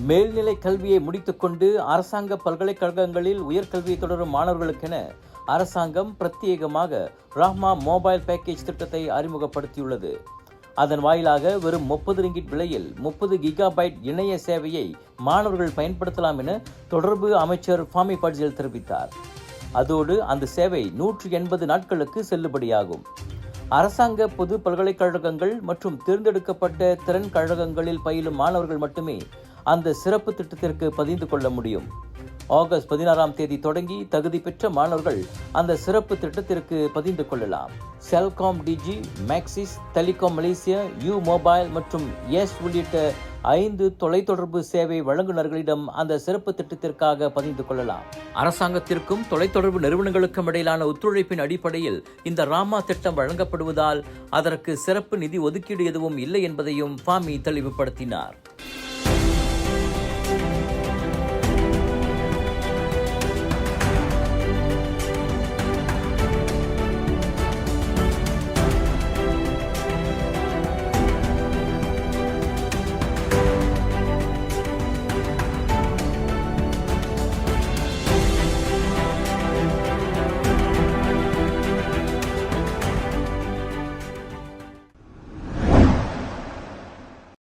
மேல்நிலை கல்வியை முடித்துக்கொண்டு அரசாங்க பல்கலைக்கழகங்களில் உயர்கல்வியை தொடரும் மாணவர்களுக்கென அரசாங்கம் பிரத்யேகமாக ராஹ்மா மொபைல் பேக்கேஜ் திட்டத்தை அறிமுகப்படுத்தியுள்ளது. அதன் வாயிலாக வெறும் 30 ரிங்கிட் விலையில் 30 கிகாபைட் இணைய சேவையை மாணவர்கள் பயன்படுத்தலாம் என தொடர்பு அமைச்சர் ஃபாமி பட்ஜெல் தெரிவித்தார். அதோடு அந்த சேவை 180 நாட்களுக்கு செல்லுபடியாகும். அரசாங்க பொது பல்கலைக்கழகங்கள் மற்றும் தேர்ந்தெடுக்கப்பட்ட திறன் கழகங்களில் பயிலும் மாணவர்கள் மட்டுமே அந்த சிறப்பு திட்டத்திற்கு பதிந்து கொள்ள முடியும். ஆகஸ்ட் 16ஆம் தேதி தொடங்கி தகுதி பெற்ற மாணவர்கள் அந்த சிறப்பு திட்டத்திற்கு பதிந்து கொள்ளலாம். Celcom Digi, Maxis, Telekom Malaysia, U Mobile மற்றும் எஸ் உள்ளிட்ட 5 தொலைத்தொடர்பு சேவை வழங்குநர்களிடம் அந்த சிறப்பு திட்டத்திற்காக பதிந்து கொள்ளலாம். அரசாங்கத்திற்கும் தொலைத்தொடர்பு நிறுவனங்களுக்கும் இடையிலான ஒத்துழைப்பின் அடிப்படையில் இந்த ராமா திட்டம் வழங்கப்படுவதால் அதற்கு சிறப்பு நிதி ஒதுக்கீடு எதுவும் இல்லை என்பதையும் ஃபாமி தெளிவுபடுத்தினார்.